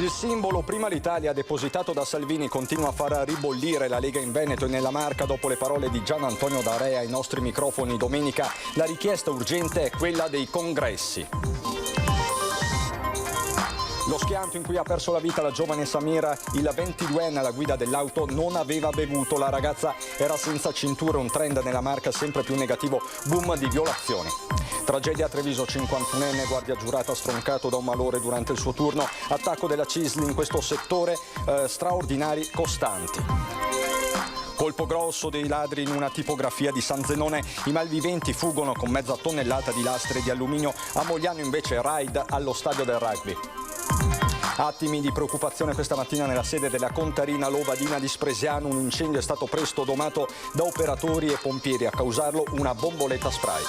Il simbolo Prima l'Italia depositato da Salvini continua a far ribollire la Lega in Veneto e nella Marca dopo le parole di Gian Antonio D'Area ai nostri microfoni domenica. La richiesta urgente è quella dei congressi. Lo schianto in cui ha perso la vita la giovane Samira, il 22enne alla guida dell'auto, non aveva bevuto. La ragazza era senza cintura, un trend nella Marca sempre più negativo, boom di violazioni. Tragedia a Treviso, 51enne guardia giurata stroncato da un malore durante il suo turno. Attacco della CISL in questo settore, straordinari costanti. Colpo grosso dei ladri in una tipografia di San Zenone. I malviventi fuggono con mezza tonnellata di lastre di alluminio. A Mogliano invece raid allo stadio del rugby. Attimi di preoccupazione questa mattina nella sede della Contarina Lovadina di Spresiano. Un incendio è stato presto domato da operatori e pompieri, a causarlo una bomboletta spray.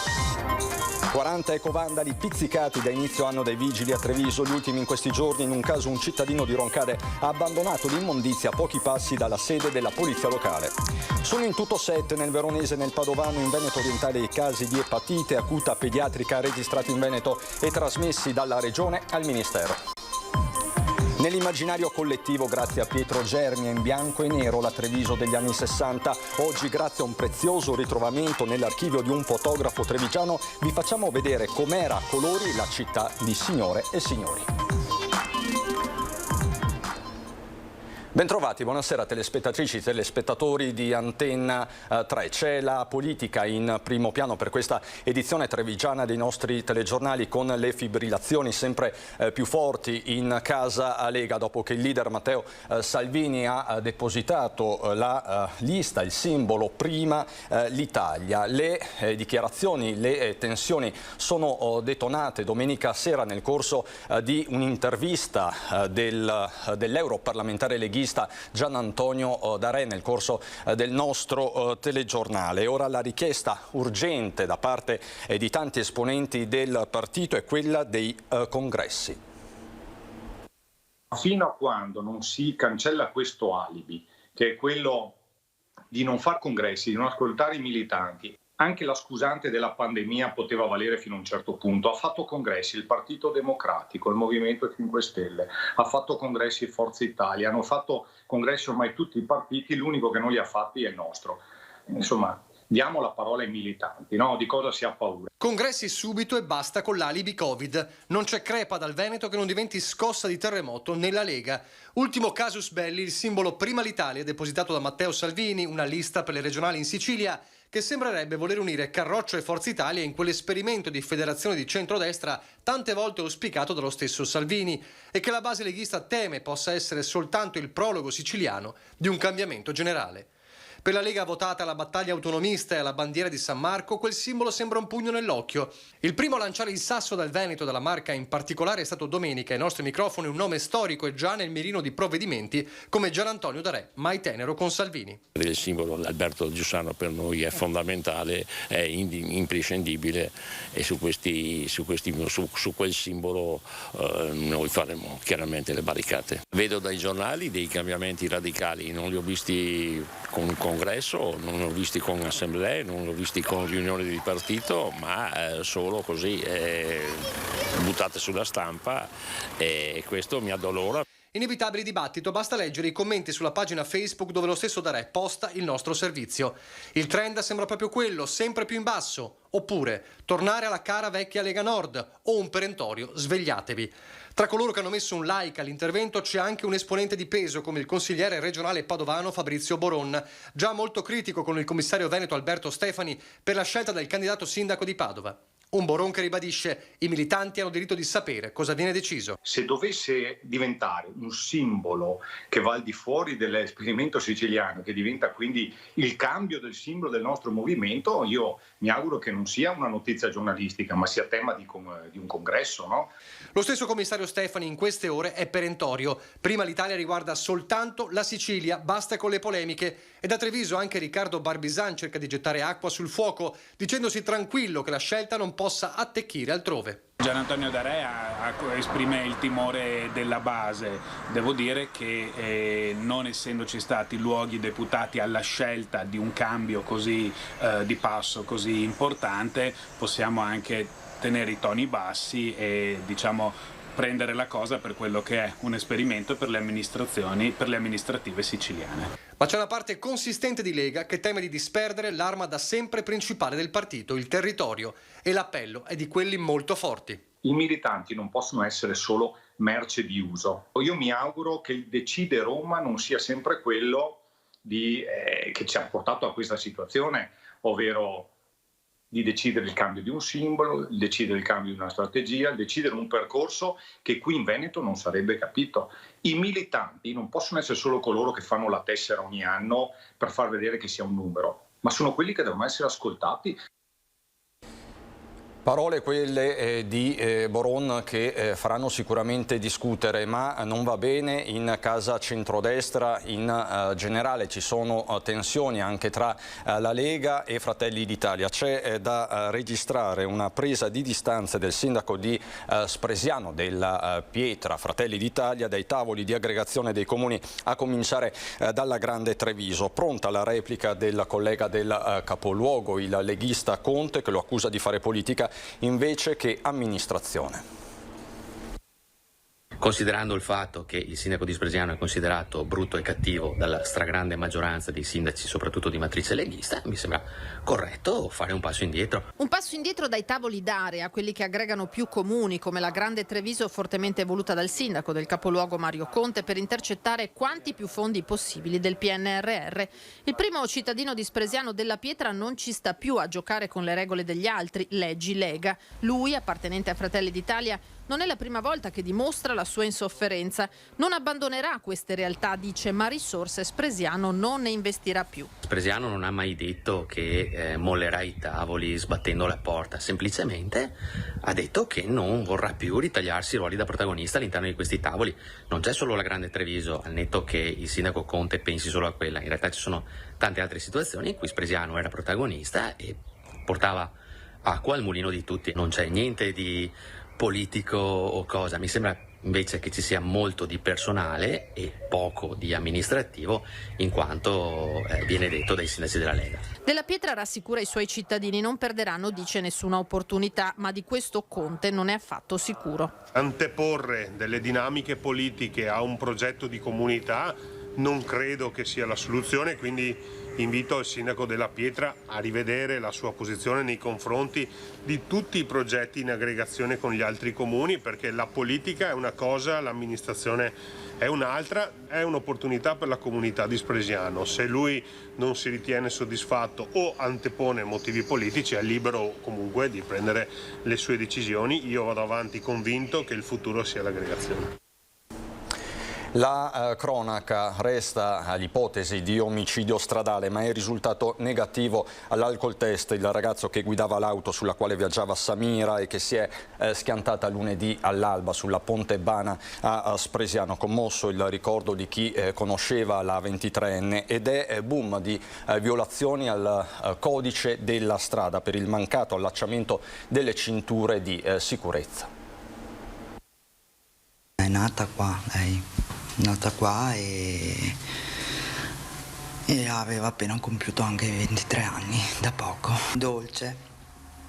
40 ecovandali pizzicati da inizio anno dai vigili a Treviso, gli ultimi in questi giorni. In un caso un cittadino di Roncade ha abbandonato l'immondizia a pochi passi dalla sede della polizia locale. Sono in tutto 7 nel Veronese e nel Padovano. In Veneto orientale i casi di epatite acuta pediatrica registrati in Veneto e trasmessi dalla Regione al Ministero. Nell'immaginario collettivo, grazie a Pietro Germi, è in bianco e nero la Treviso degli anni 60. Oggi, grazie a un prezioso ritrovamento nell'archivio di un fotografo trevigiano, vi facciamo vedere com'era a colori la città di signore e signori. Bentrovati, buonasera telespettatrici, telespettatori di Antenna 3. C'è la politica in primo piano per questa edizione trevigiana dei nostri telegiornali, con le fibrillazioni sempre più forti in casa Lega dopo che il leader Matteo Salvini ha depositato la lista, il simbolo Prima l'Italia. Le dichiarazioni, le tensioni sono detonate domenica sera nel corso di un'intervista dell'europarlamentare leghista Gian Antonio D'Area nel corso del nostro telegiornale. Ora la richiesta urgente da parte di tanti esponenti del partito è quella dei congressi. Fino a quando non si cancella questo alibi, che è quello di non far congressi, di non ascoltare i militanti, anche la scusante della pandemia poteva valere fino a un certo punto. Ha fatto congressi il Partito Democratico, il Movimento 5 Stelle, ha fatto congressi Forza Italia, hanno fatto congressi ormai tutti i partiti, l'unico che non li ha fatti è il nostro. Insomma, diamo la parola ai militanti, no? Di cosa si ha paura. Congressi subito e basta con l'alibi Covid. Non c'è crepa dal Veneto che non diventi scossa di terremoto nella Lega. Ultimo casus belli, il simbolo Prima l'Italia depositato da Matteo Salvini, una lista per le regionali in Sicilia che sembrerebbe voler unire Carroccio e Forza Italia in quell'esperimento di federazione di centrodestra tante volte auspicato dallo stesso Salvini e che la base leghista teme possa essere soltanto il prologo siciliano di un cambiamento generale. Per la Lega votata alla battaglia autonomista e alla bandiera di San Marco, quel simbolo sembra un pugno nell'occhio. Il primo a lanciare il sasso dal Veneto e dalla Marca in particolare è stato domenica. Ai nostri microfoni un nome storico e già nel mirino di provvedimenti come Gian Antonio D'Area, mai tenero con Salvini. Il simbolo Alberto Giussano per noi è fondamentale, è imprescindibile e su quel simbolo noi faremo chiaramente le barricate. Vedo dai giornali dei cambiamenti radicali, non li ho visti con congresso, non li ho visti con assemblee, non li ho visti con riunioni di partito, ma solo così buttate sulla stampa, e questo mi addolora. Inevitabile dibattito, basta leggere i commenti sulla pagina Facebook dove lo stesso D'Area posta il nostro servizio. Il trend sembra proprio quello, sempre più in basso, oppure tornare alla cara vecchia Lega Nord o un perentorio svegliatevi. Tra coloro che hanno messo un like all'intervento c'è anche un esponente di peso come il consigliere regionale padovano Fabrizio Boron, già molto critico con il commissario veneto Alberto Stefani per la scelta del candidato sindaco di Padova. Un Boron che ribadisce: i militanti hanno diritto di sapere cosa viene deciso. Se dovesse diventare un simbolo che va al di fuori dell'esperimento siciliano, che diventa quindi il cambio del simbolo del nostro movimento, io mi auguro che non sia una notizia giornalistica, ma sia tema di un congresso, no? Lo stesso commissario Stefani in queste ore è perentorio. Prima l'Italia riguarda soltanto la Sicilia, basta con le polemiche. E da Treviso anche Riccardo Barbisan cerca di gettare acqua sul fuoco, dicendosi tranquillo che la scelta non possa attecchire altrove. Gian Antonio D'Area esprime il timore della base. Devo dire che non essendoci stati luoghi deputati alla scelta di un cambio così di passo così importante, possiamo anche tenere i toni bassi e prendere la cosa per quello che è un esperimento per le amministrazioni, per le amministrative siciliane. Ma c'è una parte consistente di Lega che teme di disperdere l'arma da sempre principale del partito, il territorio, e l'appello è di quelli molto forti. I militanti non possono essere solo merce di uso. Io mi auguro che il decide Roma non sia sempre quello che ci ha portato a questa situazione, ovvero di decidere il cambio di un simbolo, il decidere il cambio di una strategia, il decidere un percorso che qui in Veneto non sarebbe capito. I militanti non possono essere solo coloro che fanno la tessera ogni anno per far vedere che sia un numero, ma sono quelli che devono essere ascoltati. Parole quelle di Boron che faranno sicuramente discutere, ma non va bene in casa centrodestra in generale. Ci sono tensioni anche tra la Lega e Fratelli d'Italia. C'è da registrare una presa di distanza del sindaco di Spresiano della Pietra, Fratelli d'Italia, dai tavoli di aggregazione dei comuni, a cominciare dalla Grande Treviso. Pronta la replica del collega del capoluogo, il leghista Conte, che lo accusa di fare politica invece che amministrazione. Considerando il fatto che il sindaco di Spresiano è considerato brutto e cattivo dalla stragrande maggioranza dei sindaci, soprattutto di matrice leghista, mi sembra corretto fare un passo indietro. Un passo indietro dai tavoli d'area, quelli che aggregano più comuni, come la Grande Treviso, fortemente voluta dal sindaco del capoluogo Mario Conte, per intercettare quanti più fondi possibili del PNRR. Il primo cittadino di Spresiano della Pietra non ci sta più a giocare con le regole degli altri, leggi Lega. Lui, appartenente a Fratelli d'Italia, non è la prima volta che dimostra la sua insofferenza. Non abbandonerà queste realtà, dice, ma risorse Spresiano non ne investirà più. Spresiano non ha mai detto che mollerà i tavoli sbattendo la porta, semplicemente ha detto che non vorrà più ritagliarsi ruoli da protagonista all'interno di questi tavoli. Non c'è solo la Grande Treviso, al netto che il sindaco Conte pensi solo a quella. In realtà ci sono tante altre situazioni in cui Spresiano era protagonista e portava acqua al mulino di tutti. Non c'è niente di politico o cosa, mi sembra invece che ci sia molto di personale e poco di amministrativo, in quanto viene detto dai sindaci della Lega. Della Pietra rassicura i suoi cittadini, non perderanno, dice, nessuna opportunità, ma di questo Conte non è affatto sicuro. Anteporre delle dinamiche politiche a un progetto di comunità non credo che sia la soluzione, quindi invito il sindaco della Pietra a rivedere la sua posizione nei confronti di tutti i progetti in aggregazione con gli altri comuni, perché la politica è una cosa, l'amministrazione è un'altra, è un'opportunità per la comunità di Spresiano. Se lui non si ritiene soddisfatto o antepone motivi politici, è libero comunque di prendere le sue decisioni. Io vado avanti convinto che il futuro sia l'aggregazione. La cronaca resta l'ipotesi di omicidio stradale, ma è risultato negativo all'alcol test il ragazzo che guidava l'auto sulla quale viaggiava Samira e che si è schiantata lunedì all'alba sulla Ponte Bana a Spresiano. Commosso il ricordo di chi conosceva la 23enne ed è boom di violazioni al codice della strada per il mancato allacciamento delle cinture di sicurezza. È nata qua lei. Nata qua e aveva appena compiuto anche 23 anni, da poco. Dolce,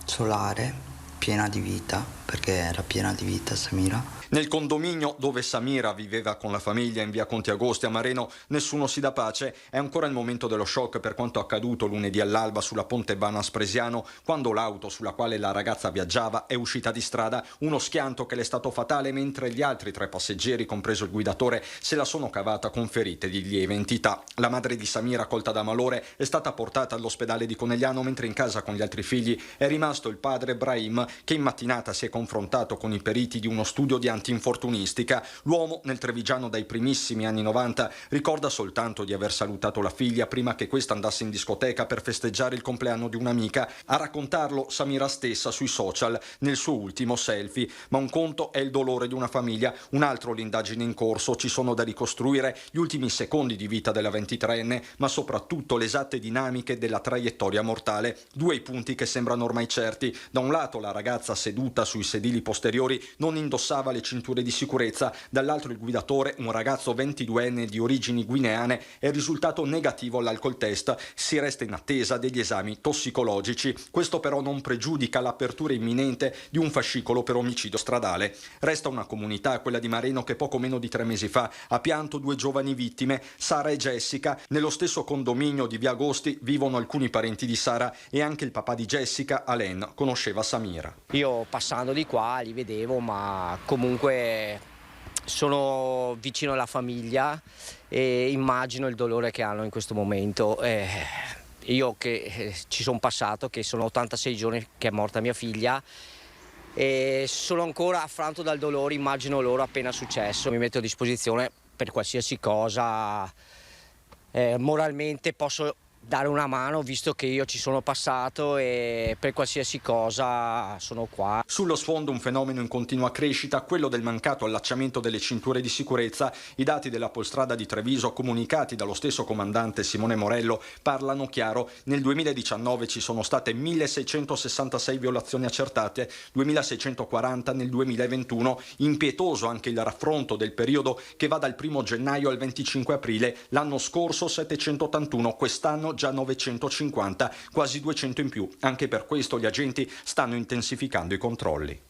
solare, piena di vita, perché era piena di vita Samira. Nel condominio dove Samira viveva con la famiglia in via Conti Agosti a Mareno nessuno si dà pace. È ancora il momento dello shock per quanto accaduto lunedì all'alba sulla Ponte Bana a Spresiano, quando l'auto sulla quale la ragazza viaggiava è uscita di strada. Uno schianto che le è stato fatale, mentre gli altri 3 passeggeri, compreso il guidatore, se la sono cavata con ferite di lieve entità. La madre di Samira, colta da malore, è stata portata all'ospedale di Conegliano, mentre in casa con gli altri figli è rimasto il padre Brahim, che in mattinata si è confrontato con i periti di uno studio di antinfortunistica. L'uomo, nel trevigiano dai primissimi anni 90, ricorda soltanto di aver salutato la figlia prima che questa andasse in discoteca per festeggiare il compleanno di un'amica. A raccontarlo Samira stessa sui social nel suo ultimo selfie. Ma un conto è il dolore di una famiglia, un altro l'indagine in corso. Ci sono da ricostruire gli ultimi secondi di vita della 23enne, ma soprattutto le esatte dinamiche della traiettoria mortale. 2 i punti che sembrano ormai certi. Da un lato la ragazza seduta sui sedili posteriori non indossava le cinture di sicurezza, dall'altro il guidatore, un ragazzo 22enne di origini guineane, è risultato negativo all'alcol test. Si resta in attesa degli esami tossicologici. Questo però non pregiudica l'apertura imminente di un fascicolo per omicidio stradale. Resta una comunità, quella di Mareno, che poco meno di 3 mesi fa ha pianto 2 giovani vittime, Sara e Jessica. Nello stesso condominio di Via Agosti vivono alcuni parenti di Sara e anche il papà di Jessica, Alain, conosceva Samira. Io passando di qua li vedevo, ma comunque sono vicino alla famiglia e immagino il dolore che hanno in questo momento. Io che ci sono passato, che sono 86 giorni che è morta mia figlia, e sono ancora affranto dal dolore, immagino loro appena successo. Mi metto a disposizione per qualsiasi cosa, moralmente posso dare una mano visto che io ci sono passato e per qualsiasi cosa sono qua. Sullo sfondo un fenomeno in continua crescita, quello del mancato allacciamento delle cinture di sicurezza. I dati della Polstrada di Treviso, comunicati dallo stesso comandante Simone Morello, parlano chiaro. Nel 2019 ci sono state 1666 violazioni accertate, 2640 nel 2021, impietoso anche il raffronto del periodo che va dal 1 gennaio al 25 aprile, l'anno scorso 781, quest'anno già 950, quasi 200 in più. Anche per questo gli agenti stanno intensificando i controlli.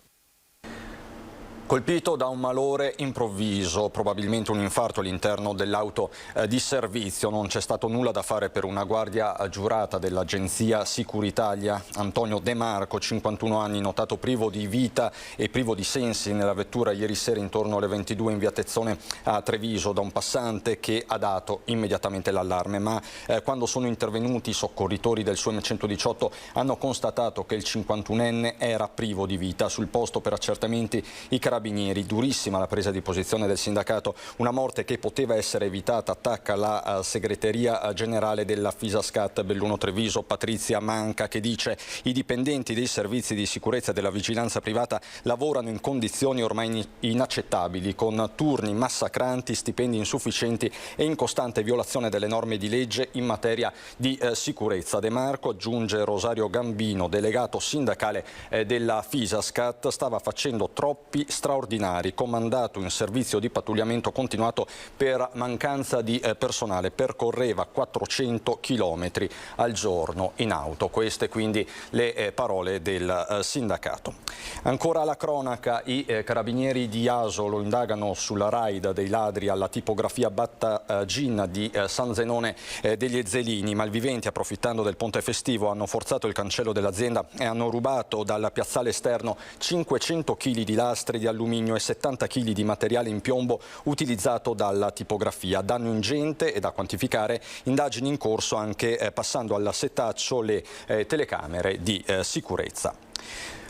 Colpito da un malore improvviso, probabilmente un infarto all'interno dell'auto di servizio. Non c'è stato nulla da fare per una guardia giurata dell'agenzia Sicuritalia. Antonio De Marco, 51 anni, notato privo di vita e privo di sensi nella vettura ieri sera intorno alle 22 in via Tezzone a Treviso da un passante che ha dato immediatamente l'allarme. Ma quando sono intervenuti i soccorritori del SUEM 118 hanno constatato che il 51enne era privo di vita. Sul posto per accertamenti i carabinieri. Durissima la presa di posizione del sindacato, una morte che poteva essere evitata. Attacca la segreteria generale della Fisascat Belluno Treviso, Patrizia Manca, che dice: i dipendenti dei servizi di sicurezza e della vigilanza privata lavorano in condizioni ormai inaccettabili, con turni massacranti, stipendi insufficienti e in costante violazione delle norme di legge in materia di sicurezza. De Marco, aggiunge Rosario Gambino, delegato sindacale della Fisascat, stava facendo troppi straordinari, comandato in servizio di pattugliamento continuato per mancanza di personale, percorreva 400 km al giorno in auto. Queste quindi le parole del sindacato. Ancora la cronaca, i carabinieri di Asolo indagano sulla raid dei ladri alla tipografia Battagin di San Zenone degli Ezzelini. I malviventi, approfittando del ponte festivo, hanno forzato il cancello dell'azienda e hanno rubato dal piazzale esterno 500 kg di lastre di alluminio e 70 kg di materiale in piombo utilizzato dalla tipografia. Danno ingente e da quantificare, indagini in corso anche passando al setaccio le telecamere di sicurezza.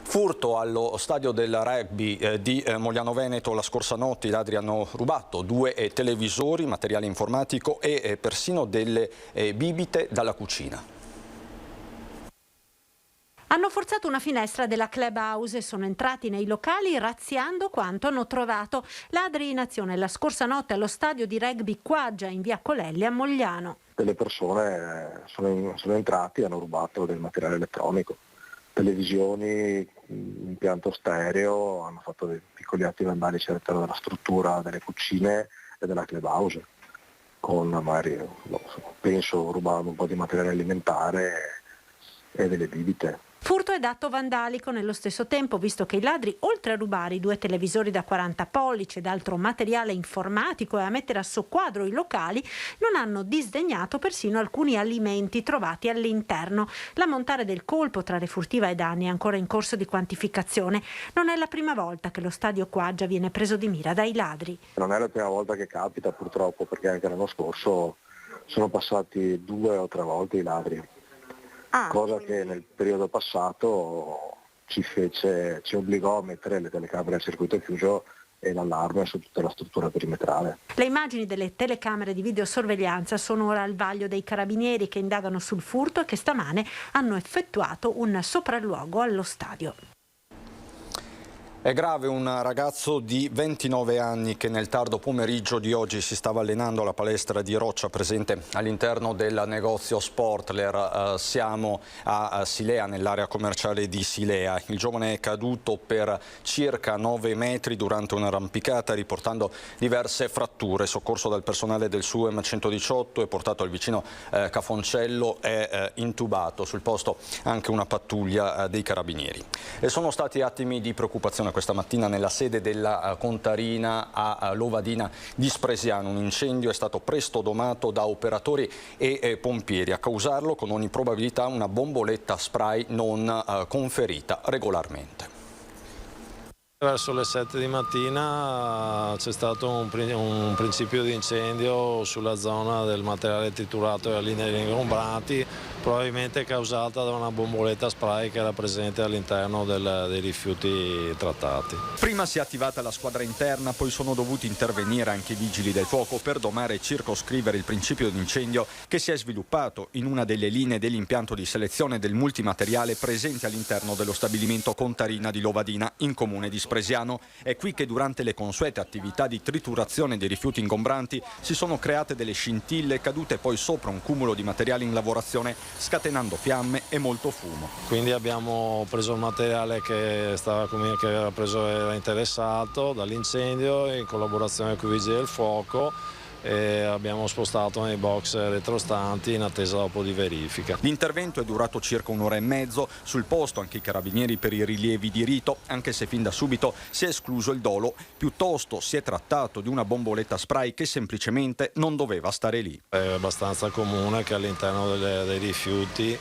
Furto allo stadio del rugby di Mogliano Veneto la scorsa notte. I ladri hanno rubato 2 televisori, materiale informatico e persino delle bibite dalla cucina. Hanno forzato una finestra della clubhouse e sono entrati nei locali razziando quanto hanno trovato. Ladri in azione la scorsa notte allo stadio di rugby Quaggia in via Colelli a Mogliano. Delle persone sono entrati e hanno rubato del materiale elettronico, televisioni, impianto stereo, hanno fatto dei piccoli atti vandalici all'interno della struttura delle cucine e della clubhouse, con magari, penso, rubando un po' di materiale alimentare e delle bibite. Furto ed atto vandalico nello stesso tempo, visto che i ladri, oltre a rubare i 2 televisori da 40 pollici ed altro materiale informatico e a mettere a soqquadro i locali, non hanno disdegnato persino alcuni alimenti trovati all'interno. L'ammontare del colpo tra refurtiva e danni è ancora in corso di quantificazione. Non è la prima volta che lo stadio Quaggia viene preso di mira dai ladri. Non è la prima volta che capita, purtroppo, perché anche l'anno scorso sono passati 2 o 3 volte i ladri. Cosa che nel periodo passato ci obbligò a mettere le telecamere a circuito chiuso e l'allarme su tutta la struttura perimetrale. Le immagini delle telecamere di videosorveglianza sono ora al vaglio dei carabinieri che indagano sul furto e che stamane hanno effettuato un sopralluogo allo stadio. È grave un ragazzo di 29 anni che nel tardo pomeriggio di oggi si stava allenando alla palestra di Roccia presente all'interno del negozio Sportler. Siamo a Silea, nell'area commerciale di Silea. Il giovane è caduto per circa 9 metri durante un'arrampicata riportando diverse fratture. Soccorso dal personale del SUEM 118 e portato al vicino Cafoncello, è intubato. Sul posto anche una pattuglia dei carabinieri. E sono stati attimi di preoccupazione questa mattina nella sede della Contarina a Lovadina di Spresiano. Un incendio è stato presto domato da operatori e pompieri. A causarlo con ogni probabilità una bomboletta spray non conferita regolarmente. Verso le 7 di mattina c'è stato un principio di incendio sulla zona del materiale triturato e la linea degli ingombranti, probabilmente causata da una bomboletta spray che era presente all'interno dei rifiuti trattati. Prima si è attivata la squadra interna, poi sono dovuti intervenire anche i vigili del fuoco per domare e circoscrivere il principio di incendio che si è sviluppato in una delle linee dell'impianto di selezione del multimateriale presente all'interno dello stabilimento Contarina di Lovadina, in comune di Spresiano. È qui che durante le consuete attività di triturazione dei rifiuti ingombranti si sono create delle scintille cadute poi sopra un cumulo di materiali in lavorazione, scatenando fiamme e molto fumo. Quindi abbiamo preso il materiale che era interessato dall'incendio in collaborazione con i vigili del fuoco e abbiamo spostato nei box retrostanti in attesa dopo di verifica. L'intervento è durato circa un'ora e mezzo. Sul posto anche i carabinieri per i rilievi di rito, anche se fin da subito si è escluso il dolo. Piuttosto si è trattato di una bomboletta spray che semplicemente non doveva stare lì. È abbastanza comune che all'interno dei rifiuti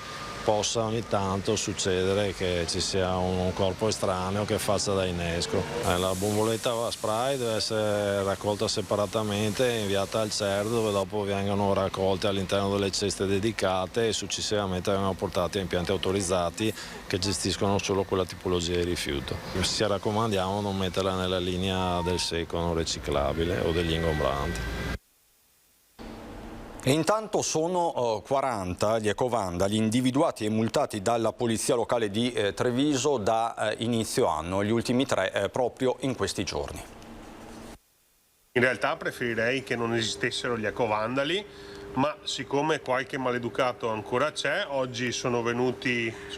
possa ogni tanto succedere che ci sia un corpo estraneo che faccia da innesco. La bomboletta spray deve essere raccolta separatamente e inviata al CER, dove dopo vengono raccolte all'interno delle ceste dedicate e successivamente vengono portate a impianti autorizzati che gestiscono solo quella tipologia di rifiuto. Ci raccomandiamo non metterla nella linea del secco non riciclabile o degli ingombranti. E intanto sono 40 gli ecovandali individuati e multati dalla Polizia Locale di Treviso da inizio anno, gli ultimi 3 proprio in questi giorni. In realtà preferirei che non esistessero gli ecovandali, ma siccome qualche maleducato ancora c'è, oggi sono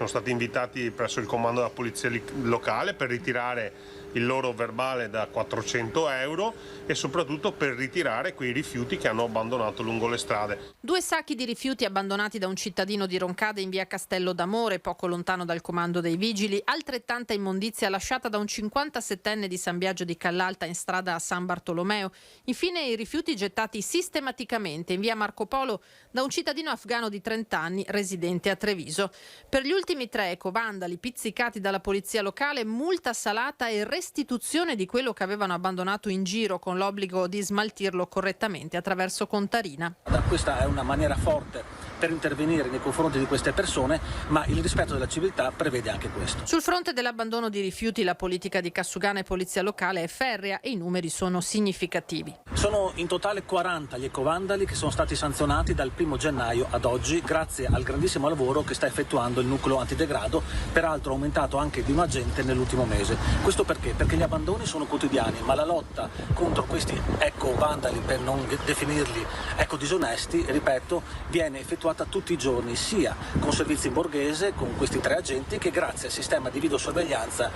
stati invitati presso il comando della Polizia Locale per ritirare il loro verbale da 400 euro e soprattutto per ritirare quei rifiuti che hanno abbandonato lungo le strade. 2 sacchi di rifiuti abbandonati da un cittadino di Roncade in via Castello d'Amore, poco lontano dal comando dei vigili, altrettanta immondizia lasciata da un 57enne di San Biagio di Callalta in strada a San Bartolomeo. Infine i rifiuti gettati sistematicamente in via Marco Polo da un cittadino afghano di 30 anni residente a Treviso. Per gli ultimi 3 ecovandali pizzicati dalla Polizia Locale, multa salata e restituzione di quello che avevano abbandonato in giro, con l'obbligo di smaltirlo correttamente attraverso Contarina. Questa è una maniera forte per intervenire nei confronti di queste persone, ma il rispetto della civiltà prevede anche questo. Sul fronte dell'abbandono di rifiuti la politica di Cassugana e Polizia Locale è ferrea e i numeri sono significativi. Sono in totale 40 gli ecovandali che sono stati sanzionati dal 1° gennaio ad oggi grazie al grandissimo lavoro che sta effettuando il nucleo antidegrado, peraltro aumentato anche di un agente nell'ultimo mese. Questo perché? Perché gli abbandoni sono quotidiani, ma la lotta contro questi ecovandali, per non definirli ecodisonesti, ripeto, viene effettuata tutti i giorni, sia con servizi in borghese, con questi 3 agenti, che grazie al sistema di videosorveglianza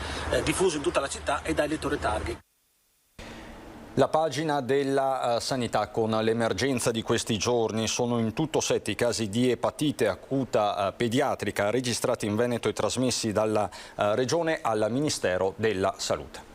diffuso in tutta la città e dai lettori targhi. La pagina della sanità con l'emergenza di questi giorni. Sono in tutto 7 i casi di epatite acuta pediatrica registrati in Veneto e trasmessi dalla Regione al Ministero della Salute.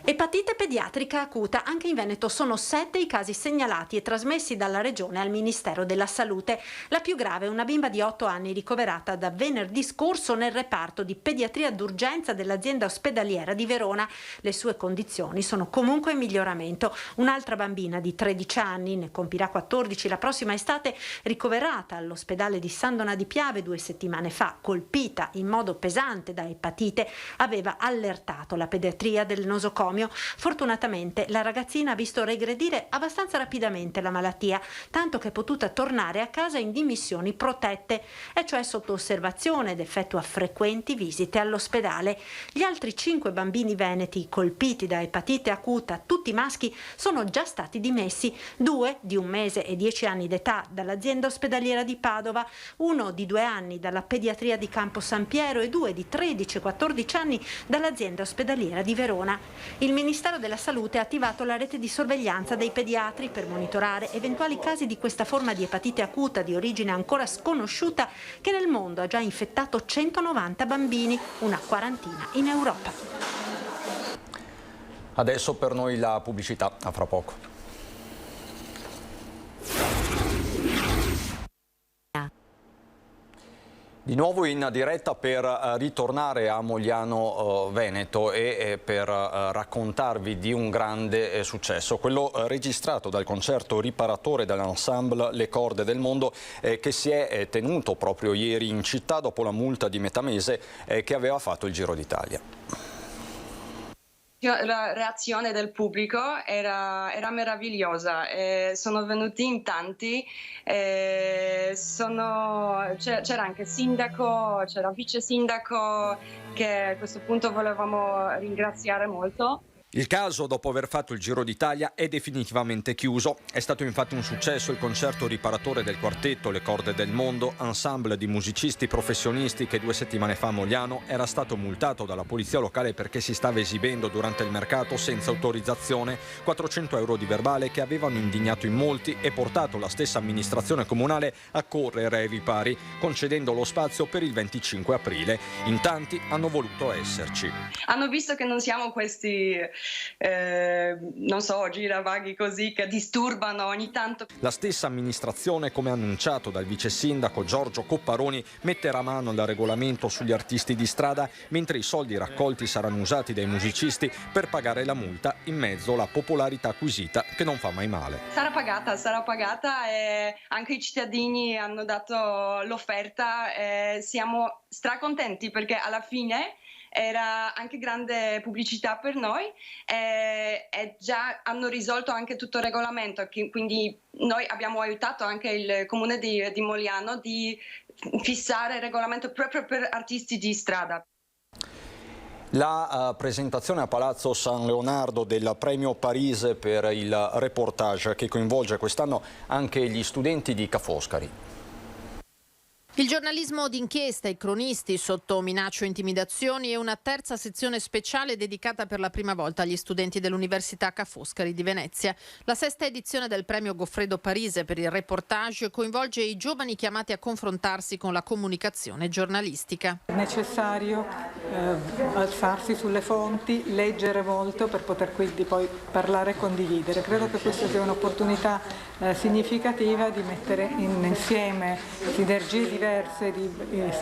Epatite pediatrica acuta. Anche in Veneto sono 7 i casi segnalati e trasmessi dalla Regione al Ministero della Salute. La più grave è una bimba di 8 anni ricoverata da venerdì scorso nel reparto di pediatria d'urgenza dell'azienda ospedaliera di Verona. Le sue condizioni sono comunque in miglioramento. Un'altra bambina di 13 anni, ne compirà 14 la prossima estate, ricoverata all'ospedale di San Donà di Piave 2 settimane fa, colpita in modo pesante da epatite, aveva allertato la pediatria del nosocomio. manicomio. Fortunatamente la ragazzina ha visto regredire abbastanza rapidamente la malattia, tanto che è potuta tornare a casa in dimissioni protette, e cioè sotto osservazione ed effettua frequenti visite all'ospedale. Gli altri 5 bambini veneti colpiti da epatite acuta, tutti maschi, sono già stati dimessi, 2 di 1 mese e 10 anni d'età dall'azienda ospedaliera di Padova, 1 di 2 anni dalla pediatria di Campo San Piero e 2 di 13 e 14 anni dall'azienda ospedaliera di Verona. Il Ministero della Salute ha attivato la rete di sorveglianza dei pediatri per monitorare eventuali casi di questa forma di epatite acuta di origine ancora sconosciuta, che nel mondo ha già infettato 190 bambini, una quarantina in Europa. Adesso per noi la pubblicità, a fra poco. Di nuovo in diretta per ritornare a Mogliano Veneto e per raccontarvi di un grande successo, quello registrato dal concerto riparatore dell'ensemble Le Corde del Mondo, che si è tenuto proprio ieri in città dopo la multa di metà mese che aveva fatto il Giro d'Italia. La reazione del pubblico era meravigliosa, sono venuti in tanti, c'era anche il sindaco, c'era il vice sindaco, che a questo punto volevamo ringraziare molto. Il caso, dopo aver fatto il Giro d'Italia, è definitivamente chiuso. È stato infatti un successo il concerto riparatore del quartetto Le Corde del Mondo, ensemble di musicisti professionisti che 2 settimane fa a Mogliano era stato multato dalla polizia locale perché si stava esibendo durante il mercato senza autorizzazione, 400 euro di verbale che avevano indignato in molti e portato la stessa amministrazione comunale a correre ai ripari, concedendo lo spazio per il 25 aprile. In tanti hanno voluto esserci. Hanno visto che non siamo questi giravaghi così che disturbano ogni tanto. La stessa amministrazione, come annunciato dal vice sindaco Giorgio Copparoni, metterà mano al regolamento sugli artisti di strada, mentre i soldi raccolti saranno usati dai musicisti per pagare la multa, in mezzo alla popolarità acquisita che non fa mai male. Sarà pagata e anche i cittadini hanno dato l'offerta, siamo stracontenti perché alla fine era anche grande pubblicità per noi e già hanno risolto anche tutto il regolamento, quindi noi abbiamo aiutato anche il comune di Mogliano di fissare il regolamento proprio per artisti di strada. La presentazione a Palazzo San Leonardo del premio Parise per il reportage, che coinvolge quest'anno anche gli studenti di Ca' Foscari. Il giornalismo d'inchiesta, i cronisti sotto minacce o intimidazioni e una terza sezione speciale dedicata per la prima volta agli studenti dell'Università Ca' Foscari di Venezia. La 6ª edizione del premio Goffredo Parise per il reportage coinvolge i giovani chiamati a confrontarsi con la comunicazione giornalistica. È necessario alzarsi sulle fonti, leggere molto per poter quindi poi parlare e condividere. Credo che questa sia un'opportunità significativa di mettere insieme sinergie diverse di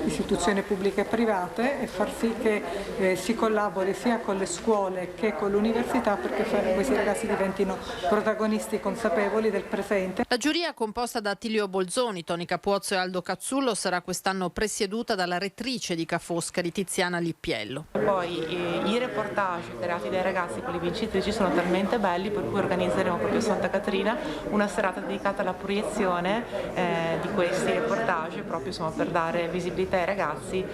istituzioni pubbliche e private e far sì che si collabori sia con le scuole che con l'università perché questi ragazzi diventino protagonisti consapevoli del presente. La giuria, composta da Attilio Bolzoni, Toni Capuozzo e Aldo Cazzullo, sarà quest'anno presieduta dalla rettrice di Ca' Foscari, Tiziana Lippiello. Poi i reportage creati dai ragazzi con le vincitrici sono talmente belli per cui organizzeremo proprio a Santa Caterina una serata dedicata alla proiezione di questi reportage, proprio per dare visibilità ai ragazzi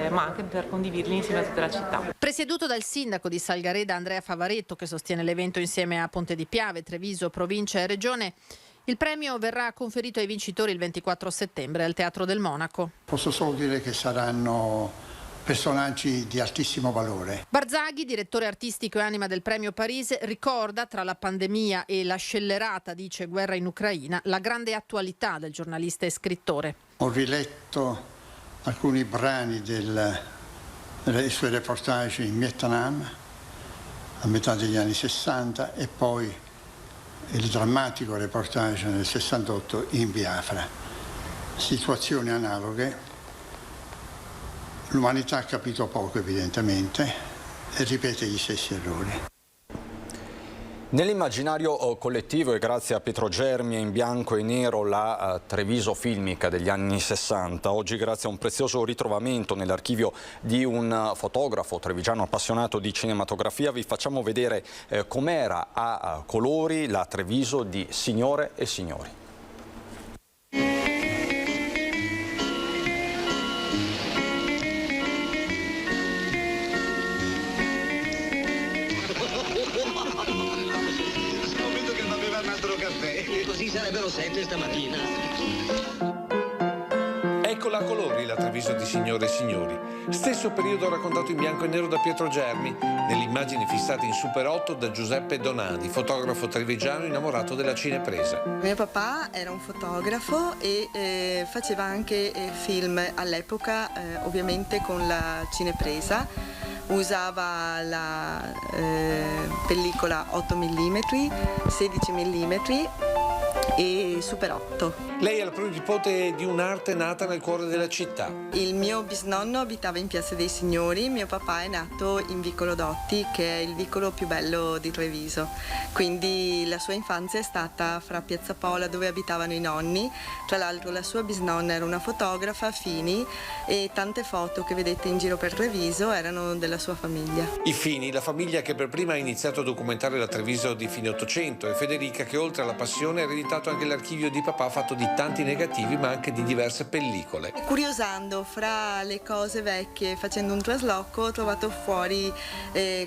ma anche per condividerli insieme a tutta la città. Presieduto dal sindaco di Salgareda Andrea Favaretto, che sostiene l'evento insieme a Ponte di Piave, Treviso, provincia e regione, il premio verrà conferito ai vincitori il 24 settembre al Teatro del Monaco. Posso solo dire che saranno personaggi di altissimo valore. Barzaghi, direttore artistico e anima del premio Parise, ricorda, tra la pandemia e la scellerata, dice, guerra in Ucraina, la grande attualità del giornalista e scrittore. Ho riletto alcuni brani dei suoi reportage in Vietnam a metà degli anni 60 e poi il drammatico reportage nel 68 in Biafra. Situazioni analoghe. L'umanità ha capito poco evidentemente e ripete gli stessi errori. Nell'immaginario collettivo e grazie a Pietro Germi è in bianco e nero la Treviso filmica degli anni 60. Oggi grazie a un prezioso ritrovamento nell'archivio di un fotografo trevigiano appassionato di cinematografia vi facciamo vedere com'era a colori la Treviso di Signore e Signori. Così sarebbero 7 stamattina. Eccola a colori la Treviso di Signore e Signori. Stesso periodo raccontato in bianco e nero da Pietro Germi, nelle immagini fissate in Super 8 da Giuseppe Donadi, fotografo trevigiano innamorato della cinepresa. Mio papà era un fotografo e faceva anche film all'epoca, ovviamente con la cinepresa. Usava la pellicola 8 mm, 16 mm e Super 8. Lei è la pronipote di un'arte nata nel cuore della città. Il mio bisnonno abitava in Piazza dei Signori, mio papà è nato in Vicolo Dotti, che è il vicolo più bello di Treviso. Quindi la sua infanzia è stata fra Piazza Pola, dove abitavano i nonni. Tra l'altro la sua bisnonna era una fotografa, Fini, e tante foto che vedete in giro per Treviso erano della sua famiglia. I Fini, la famiglia che per prima ha iniziato a documentare la Treviso di fine Ottocento, e Federica che oltre alla passione ha ereditato anche l'archivio di papà fatto di tanti negativi ma anche di diverse pellicole. Curiosando fra le cose vecchie, facendo un trasloco, ho trovato fuori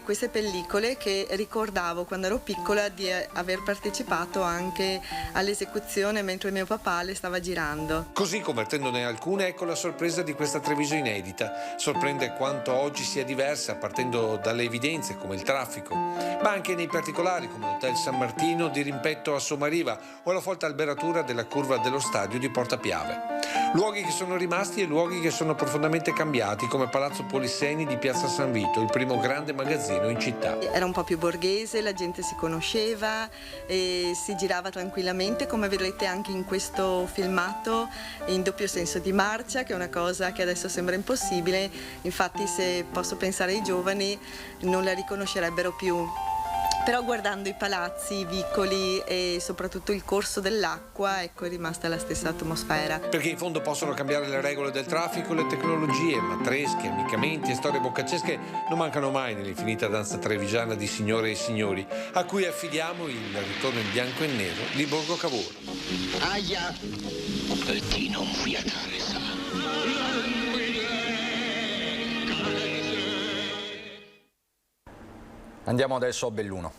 queste pellicole che ricordavo quando ero piccola di aver partecipato anche all'esecuzione mentre mio papà le stava girando. Così, convertendone alcune, ecco la sorpresa di questa Treviso inedita. Sorprende quanto oggi sia diversa, partendo dalle evidenze come il traffico, ma anche nei particolari come l'Hotel San Martino di Rimpetto a Somariva o la folta alberatura della curva dello stadio di Porta Piave. Luoghi che sono rimasti e luoghi che sono profondamente cambiati, come Palazzo Polisseni di Piazza San Vito, il primo grande magazzino in città. Era un po' più borghese, la gente si conosceva e si girava tranquillamente, come vedrete anche in questo filmato, in doppio senso di marcia, che è una cosa che adesso sembra impossibile. Infatti, se posso pensare ai giovani, non la riconoscerebbero più. Però guardando i palazzi, i vicoli e soprattutto il corso dell'acqua, ecco, è rimasta la stessa atmosfera. Perché in fondo possono cambiare le regole del traffico e le tecnologie, ma tresche, ammiccamenti e storie boccaccesche non mancano mai nell'infinita danza trevigiana di Signore e Signori, a cui affidiamo il ritorno in bianco e nero di Borgo Cavour. Aia! E ti non fiatare, sa. Andiamo adesso a Belluno.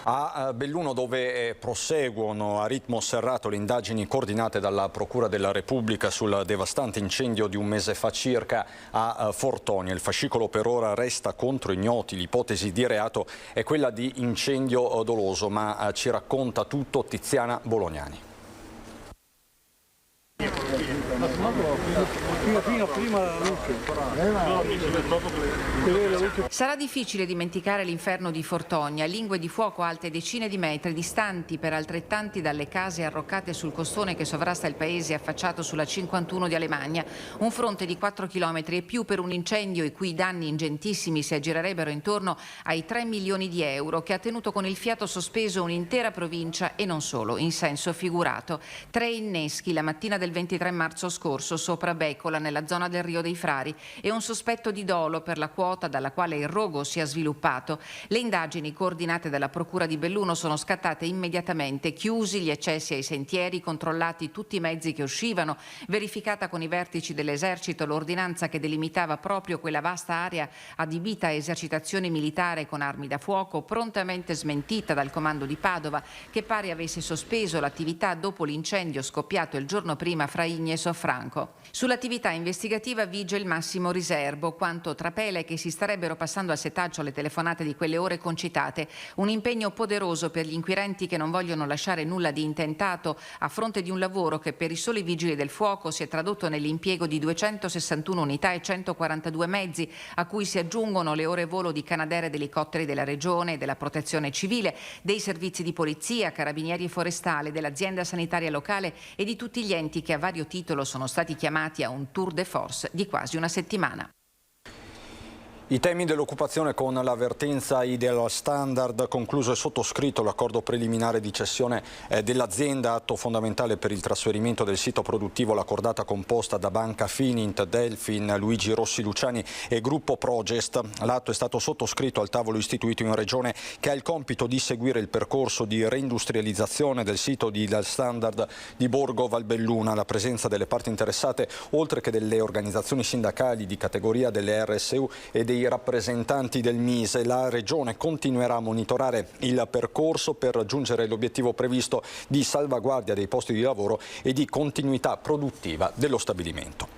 A Belluno, dove proseguono a ritmo serrato le indagini coordinate dalla Procura della Repubblica sul devastante incendio di un mese fa circa a Fortonia. Il fascicolo per ora resta contro ignoti, l'ipotesi di reato è quella di incendio doloso, ma ci racconta tutto Tiziana Bolognani. Sarà difficile dimenticare l'inferno di Fortonia, lingue di fuoco alte decine di metri, distanti per altrettanti dalle case arroccate sul costone che sovrasta il paese affacciato sulla 51 di Alemagna. Un fronte di 4 chilometri e più per un incendio i cui danni ingentissimi si aggirerebbero intorno ai 3 milioni di euro, che ha tenuto con il fiato sospeso un'intera provincia e non solo, in senso figurato. 3 inneschi la mattina del 23 marzo scorso sopra Beccola, nella zona del Rio dei Frari, e un sospetto di dolo per la quota dalla quale il rogo si è sviluppato. Le indagini coordinate dalla Procura di Belluno sono scattate immediatamente, chiusi gli accessi ai sentieri, controllati tutti i mezzi che uscivano, verificata con i vertici dell'esercito l'ordinanza che delimitava proprio quella vasta area adibita a esercitazione militare con armi da fuoco, prontamente smentita dal comando di Padova, che pare avesse sospeso l'attività dopo l'incendio scoppiato il giorno prima fra Igne e Soffranco. Sull'attività investigativa vige il massimo riservo, quanto trapele che si starebbero passando al setaccio alle telefonate di quelle ore concitate. Un impegno poderoso per gli inquirenti che non vogliono lasciare nulla di intentato a fronte di un lavoro che per i soli vigili del fuoco si è tradotto nell'impiego di 261 unità e 142 mezzi, a cui si aggiungono le ore volo di Canadair ed elicotteri della Regione, della Protezione Civile, dei servizi di polizia, carabinieri e forestale, dell'azienda sanitaria locale e di tutti gli enti che a vario titolo sono stati chiamati a un tour de force di quasi una settimana. I temi dell'occupazione con l'avvertenza Ideal Standard, concluso e sottoscritto l'accordo preliminare di cessione dell'azienda, atto fondamentale per il trasferimento del sito produttivo, la cordata composta da Banca Finint, Delfin, Luigi Rossi Luciani e Gruppo Progest. L'atto è stato sottoscritto al tavolo istituito in Regione, che ha il compito di seguire il percorso di reindustrializzazione del sito di Ideal Standard di Borgo Valbelluna. La presenza delle parti interessate, oltre che delle organizzazioni sindacali di categoria, delle RSU e dei rappresentanti del Mise. La Regione continuerà a monitorare il percorso per raggiungere l'obiettivo previsto di salvaguardia dei posti di lavoro e di continuità produttiva dello stabilimento.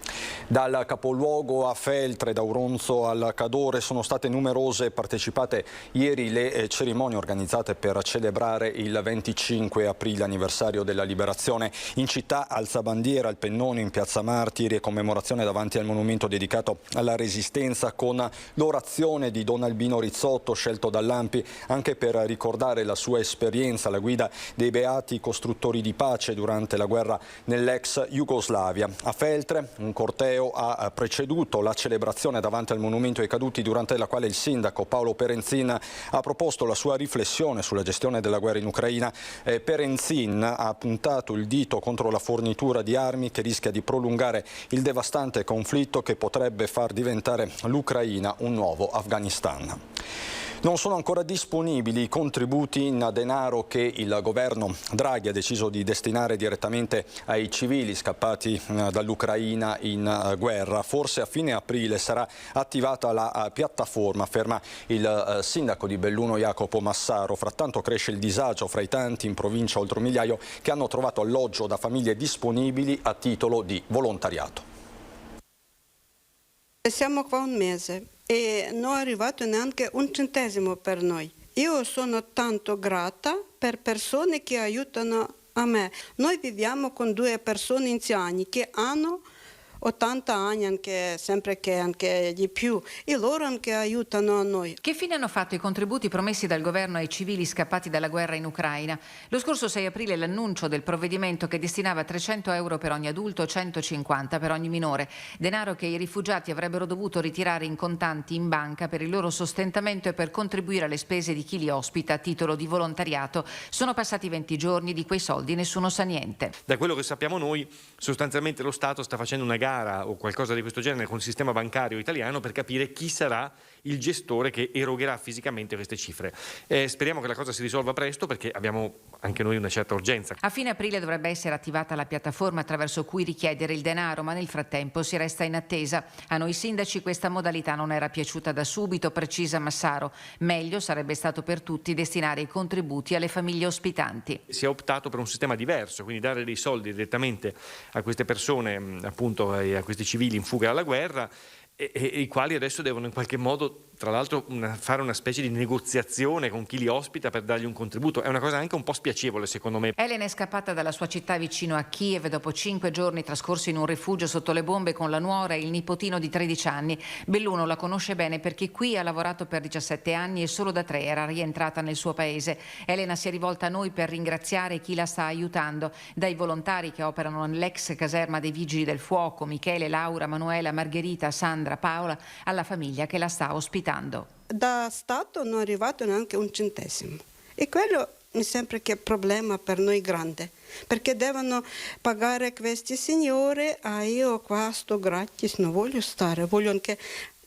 Dal capoluogo a Feltre, da Auronzo al Cadore, sono state numerose e partecipate ieri le cerimonie organizzate per celebrare il 25 aprile, anniversario della liberazione. In città alzabandiera al Pennone, in piazza Martiri, e commemorazione davanti al monumento dedicato alla Resistenza, con l'orazione di Don Albino Rizzotto, scelto dall'ANPI anche per ricordare la sua esperienza alla guida dei beati costruttori di pace durante la guerra nell'ex Jugoslavia. A Feltre un corteo ha preceduto la celebrazione davanti al monumento ai caduti, durante la quale il sindaco Paolo Perenzin ha proposto la sua riflessione sulla gestione della guerra in Ucraina. Perenzin ha puntato il dito contro la fornitura di armi che rischia di prolungare il devastante conflitto che potrebbe far diventare l'Ucraina un nuovo Afghanistan. Non sono ancora disponibili i contributi in denaro che il governo Draghi ha deciso di destinare direttamente ai civili scappati dall'Ucraina in guerra. Forse a fine aprile sarà attivata la piattaforma, afferma il sindaco di Belluno Jacopo Massaro. Frattanto cresce il disagio fra i tanti in provincia, oltre 1 migliaio, che hanno trovato alloggio da famiglie disponibili a titolo di volontariato. Siamo qua un mese e non è arrivato neanche un centesimo per noi. Io sono tanto grata per persone che aiutano a me. Noi viviamo con 2 persone anziane che hanno 80 anni, anche sempre che anche di più, e loro anche aiutano a noi. Che fine hanno fatto i contributi promessi dal governo ai civili scappati dalla guerra in Ucraina? Lo scorso 6 aprile l'annuncio del provvedimento che destinava 300 euro per ogni adulto, 150 per ogni minore, denaro che i rifugiati avrebbero dovuto ritirare in contanti in banca per il loro sostentamento e per contribuire alle spese di chi li ospita a titolo di volontariato. Sono passati 20 giorni, di quei soldi nessuno sa niente. Da quello che sappiamo noi, sostanzialmente lo Stato sta facendo una gara o qualcosa di questo genere con il sistema bancario italiano per capire chi sarà il gestore che erogherà fisicamente queste cifre. Speriamo che la cosa si risolva presto, perché abbiamo anche noi una certa urgenza. A fine aprile dovrebbe essere attivata la piattaforma attraverso cui richiedere il denaro, ma nel frattempo si resta in attesa. A noi sindaci questa modalità non era piaciuta da subito, precisa Massaro. Meglio sarebbe stato per tutti destinare i contributi alle famiglie ospitanti. Si è optato per un sistema diverso, quindi dare dei soldi direttamente a queste persone, appunto a questi civili in fuga dalla guerra, e i quali adesso devono in qualche modo, tra l'altro, fare una specie di negoziazione con chi li ospita per dargli un contributo. È una cosa anche un po' spiacevole, secondo me. Elena è scappata dalla sua città vicino a Kiev dopo 5 giorni trascorsi in un rifugio sotto le bombe con la nuora e il nipotino di 13 anni. Belluno la conosce bene perché qui ha lavorato per 17 anni e solo da 3 era rientrata nel suo paese. Elena si è rivolta a noi per ringraziare chi la sta aiutando, dai volontari che operano nell'ex caserma dei Vigili del Fuoco, Michele, Laura, Manuela, Margherita, Sandra, Paola, alla famiglia che la sta ospitando. Da Stato non è arrivato neanche un centesimo, e quello mi sembra che è un problema per noi grande, perché devono pagare questi signori. Io qua sto gratis, non voglio stare, voglio anche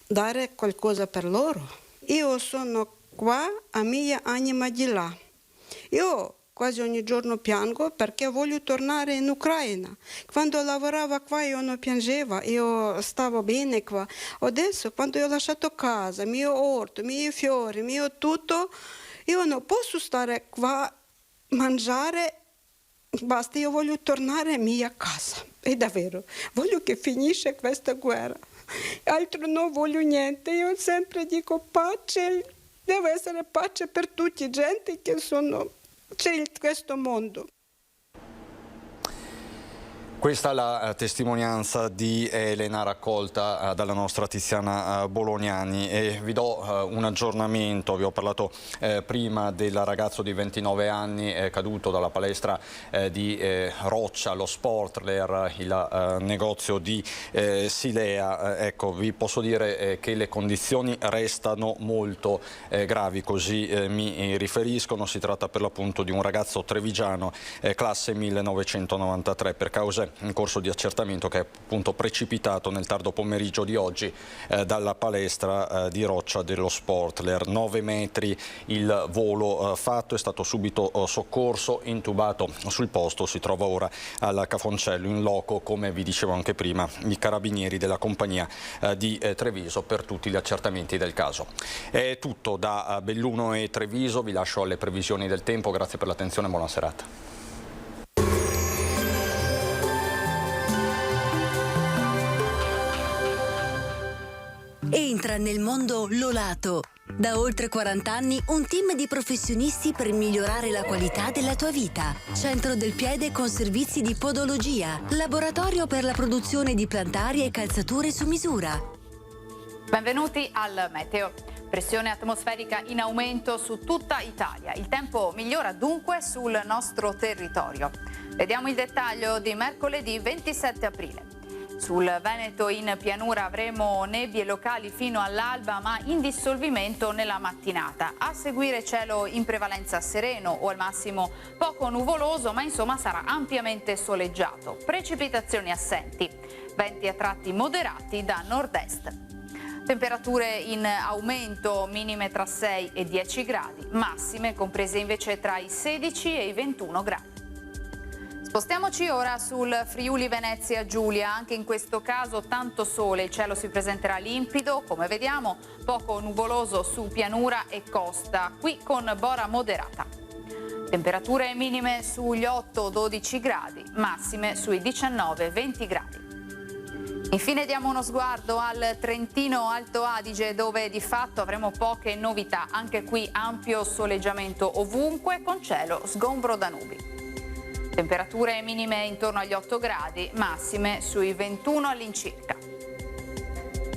dare qualcosa per loro. Io sono qua a mia anima di là. Io quasi ogni giorno piango perché voglio tornare in Ucraina. Quando lavoravo qua io non piangevo, io stavo bene qua. Adesso quando io ho lasciato casa, mio orto, i miei fiori, mio tutto, io non posso stare qua, mangiare, basta, io voglio tornare a mia casa. E davvero, voglio che finisce questa guerra. Altro non voglio niente, io sempre dico pace, deve essere pace per tutti i gente che sono... c'è in questo mondo. Questa è la testimonianza di Elena raccolta dalla nostra Tiziana Bolognani e vi do un aggiornamento. Vi ho parlato prima del ragazzo di 29 anni caduto dalla palestra di Roccia, lo Sportler, il negozio di Silea. Ecco, vi posso dire che le condizioni restano molto gravi, così mi riferiscono. Si tratta per l'appunto di un ragazzo trevigiano classe 1993 per cause in corso di accertamento, che è appunto precipitato nel tardo pomeriggio di oggi dalla palestra di Roccia dello Sportler. 9 metri il volo fatto, è stato subito soccorso, intubato sul posto, si trova ora al Cafoncello. In loco, come vi dicevo anche prima, i carabinieri della compagnia di Treviso per tutti gli accertamenti del caso. È tutto da Belluno e Treviso, vi lascio alle previsioni del tempo, grazie per l'attenzione e buona serata. Entra nel mondo Lolato. Da oltre 40 anni un team di professionisti per migliorare la qualità della tua vita. Centro del piede con servizi di podologia. Laboratorio per la produzione di plantari e calzature su misura. Benvenuti al Meteo. Pressione atmosferica in aumento su tutta Italia. Il tempo migliora dunque sul nostro territorio. Vediamo il dettaglio di mercoledì 27 aprile. Sul Veneto in pianura avremo nebbie locali fino all'alba, ma in dissolvimento nella mattinata. A seguire cielo in prevalenza sereno o al massimo poco nuvoloso, ma insomma sarà ampiamente soleggiato. Precipitazioni assenti, venti a tratti moderati da nord-est. Temperature in aumento, minime tra 6 e 10 gradi, massime comprese invece tra i 16 e i 21 gradi. Spostiamoci ora sul Friuli Venezia Giulia. Anche in questo caso tanto sole, il cielo si presenterà limpido, come vediamo, poco nuvoloso su pianura e costa, qui con bora moderata. Temperature minime sugli 8-12 gradi, massime sui 19-20 gradi. Infine diamo uno sguardo al Trentino Alto Adige, dove di fatto avremo poche novità. Anche qui ampio soleggiamento ovunque, con cielo sgombro da nubi. Temperature minime intorno agli 8 gradi, massime sui 21 all'incirca.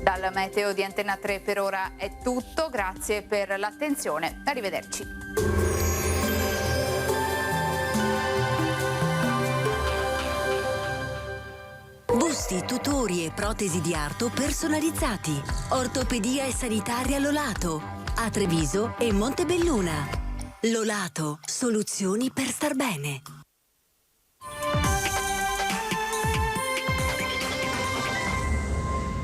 Dal meteo di Antenna 3 per ora è tutto, grazie per l'attenzione, arrivederci. Busti, tutori e protesi di arto personalizzati. Ortopedia e sanitaria Lolato, a Treviso e Montebelluna. Lolato, soluzioni per star bene.